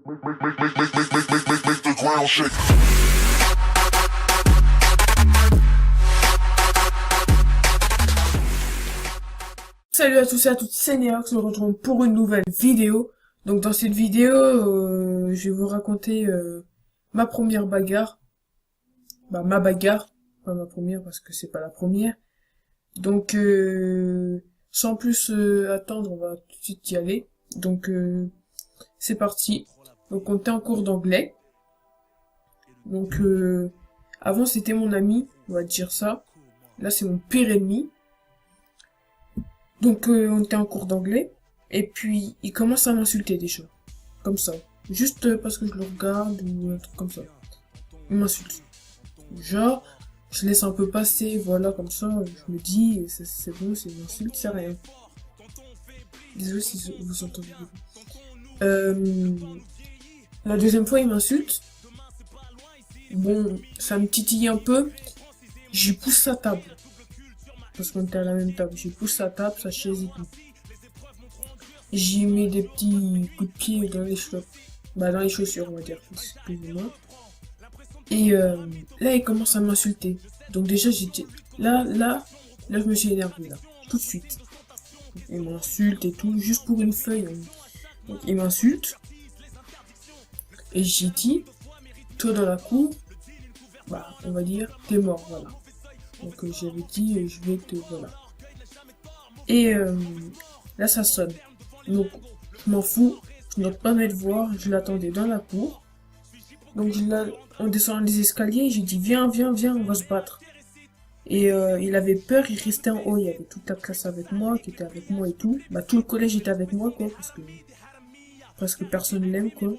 Make the ground shake. Salut à tous et à toutes, c'est Neox, on se retrouve pour une nouvelle vidéo. Donc dans cette vidéo, je vais vous raconter ma première bagarre. Bah ma bagarre, pas ma première parce que c'est pas la première. Donc sans plus attendre, on va tout de suite y aller. Donc c'est parti. Donc on était en cours d'anglais. Donc avant c'était mon ami, on va dire ça. Là c'est mon pire ennemi. Donc on était en cours d'anglais, et puis il commence à m'insulter déjà, comme ça, juste parce que je le regarde ou un truc comme ça. Il m'insulte. Genre, je laisse un peu passer, voilà, comme ça, je me dis, c'est bon, c'est une insulte, c'est rien. Désolé si vous entendez. La deuxième fois il m'insulte, bon, ça me titille un peu, j'y pousse sa table. Parce qu'on était à la même table. J'ai poussé sa table, sa chaise et tout. J'y mis des petits coups de pied dans les cheveux. Bah, dans les chaussures, on va dire. Excusez-moi. Et là, il commence à m'insulter. Donc déjà, j'étais... Là, je me suis énervé, là. Tout de suite. Il m'insulte et tout, juste pour une feuille. Donc, il m'insulte. Et j'ai dit, toi dans la cour, bah, on va dire, t'es mort, voilà. Donc j'avais dit je vais te... voilà. Et là ça sonne. Donc je m'en fous, je note pas mes devoirs, je l'attendais dans la cour. Donc on descend les escaliers, j'ai dit viens, on va se battre. Et il avait peur, il restait en haut, il y avait toute la classe avec moi, qui était avec moi et tout. Bah tout le collège était avec moi quoi, parce que personne l'aime quoi.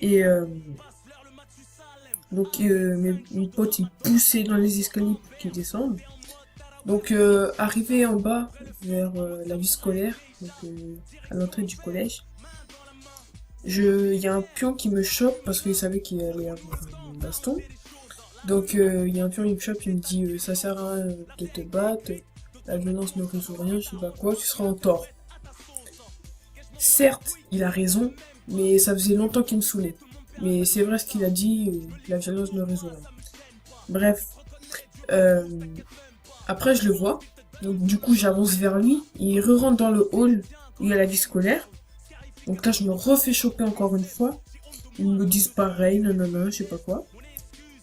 Et donc mes potes ils poussaient dans les escaliers pour qu'ils descendent. Donc arrivé en bas vers la vie scolaire, donc à l'entrée du collège, il y a un pion qui me chope parce qu'il savait qu'il allait avoir un baston. Donc il y a un pion qui me chope, il me dit ça sert à rien de te battre, la violence ne résout rien, je sais pas quoi, tu seras en tort. Certes, il a raison, mais ça faisait longtemps qu'il me saoulait. Mais c'est vrai ce qu'il a dit, la violence ne résout rien. Bref, après je le vois, donc du coup j'avance vers lui, il re-rentre dans le hall où il y a la vie scolaire. Donc là je me refais choper encore une fois, ils me disent pareil, nanana, je sais pas quoi.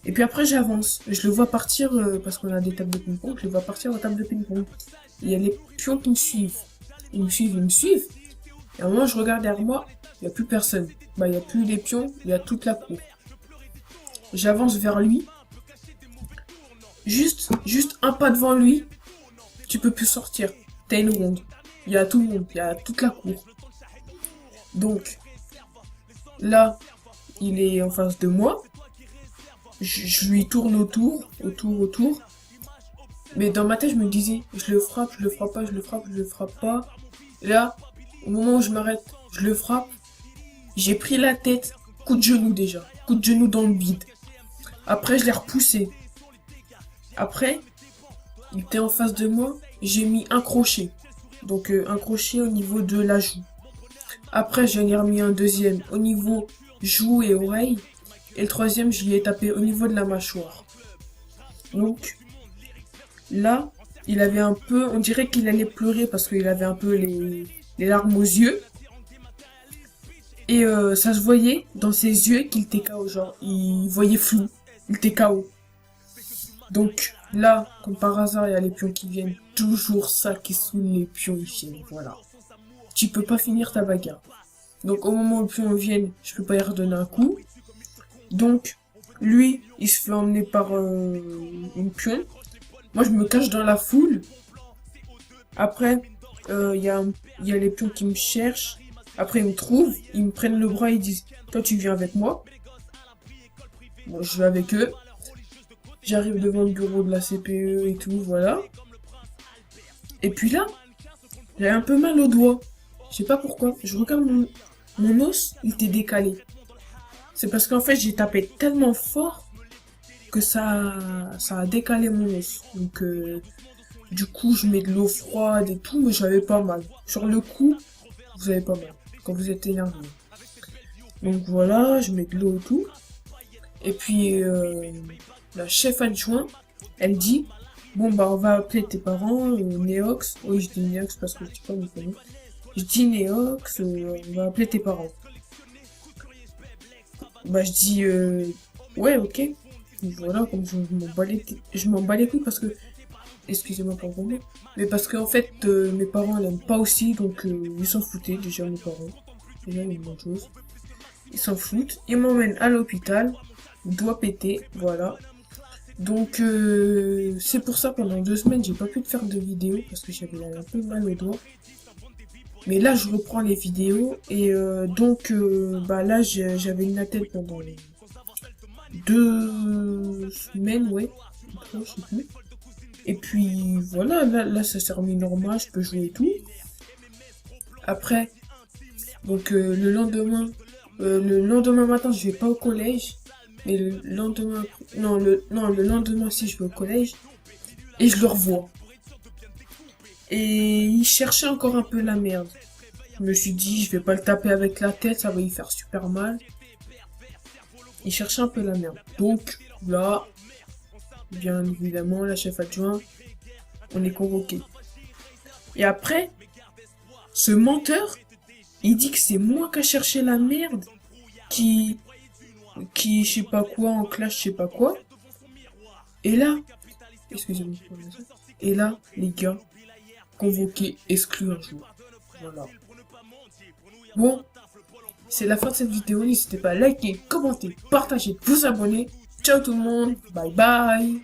Et puis après j'avance, je le vois partir, parce qu'on a des tables de ping-pong, je le vois partir aux tables de ping-pong. Il y a les pions qui me suivent, ils me suivent. Et à un moment je regarde derrière moi, il n'y a plus personne. Bah il n'y a plus les pions, il y a toute la cour. J'avance vers lui. Juste un pas devant lui, tu peux plus sortir. T'as une ronde. Il y a tout le monde, il y a toute la cour. Donc, là, il est en face de moi. Je lui tourne autour. Mais dans ma tête, je me disais, je le frappe pas. Et là, au moment où je m'arrête, je le frappe. J'ai pris la tête, coup de genou déjà. Coup de genou dans le bide. Après, je l'ai repoussé. Après, il était en face de moi, j'ai mis un crochet. Donc un crochet au niveau de la joue. Après, j'en ai remis un deuxième au niveau joue et oreille. Et le troisième, je lui ai tapé au niveau de la mâchoire. Donc, là, il avait un peu... On dirait qu'il allait pleurer parce qu'il avait un peu les larmes aux yeux. Et ça se voyait dans ses yeux qu'il était KO. Genre, il voyait flou. Il était KO. Donc là, comme par hasard, il y a les pions qui viennent. Toujours ça qui saoule les pions, ils viennent, voilà. Tu peux pas finir ta bagarre. Donc au moment où les pions viennent, je peux pas y redonner un coup. Donc, lui, il se fait emmener par une pion. Moi, je me cache dans la foule. Après, il y a les pions qui me cherchent. Après, ils me trouvent, ils me prennent le bras, ils disent « Toi, tu viens avec moi ?» Bon, je vais avec eux. J'arrive devant le bureau de la CPE et tout, voilà. Et puis là, j'avais un peu mal au doigt. Je sais pas pourquoi. Je regarde mon os, il était décalé. C'est parce qu'en fait, j'ai tapé tellement fort que ça a décalé mon os. Donc, du coup, je mets de l'eau froide et tout, mais j'avais pas mal. Sur le coup, vous avez pas mal. Quand vous êtes énervé. Donc voilà, je mets de l'eau et tout. Et puis la chef adjoint, elle dit, bon bah on va appeler tes parents, Néox. Oui, je dis Néox parce que je dis pas mon prénom. Je dis Néox, on va appeler tes parents. Bah je dis ouais, ok. Et voilà, comme je m'en bats les couilles parce que, excusez-moi pour le mot, mais parce qu'en fait mes parents l'aiment pas aussi, donc ils s'en foutaient déjà, mes parents. Déjà une bonne chose. Ils s'en foutent. Ils m'emmènent à l'hôpital, doigt pété, voilà. Donc c'est pour ça pendant 2 semaines j'ai pas pu faire de vidéos parce que j'avais un peu mal au doigt. Mais là je reprends les vidéos et donc bah là j'avais une attelle pendant 2 semaines, ouais, 3, je sais plus. Et puis voilà, là ça s'est remis normal, je peux jouer et tout. Après, donc le lendemain matin je vais pas au collège. Mais le lendemain, non, le lendemain si je vais au collège. Et je le revois. Et il cherchait encore un peu la merde. Je me suis dit, je vais pas le taper avec la tête, ça va y faire super mal. Il cherchait un peu la merde. Donc, là, bien évidemment, la chef adjoint, on est convoqué. Et après, ce menteur, il dit que c'est moi qui a cherché la merde, je sais pas quoi, en classe, je sais pas quoi. Et là, excusez-moi. Et là, les gars, convoqué, exclu un jour. Voilà. Bon, c'est la fin de cette vidéo. N'hésitez pas à liker, commenter, partager, vous abonner. Ciao tout le monde. Bye bye.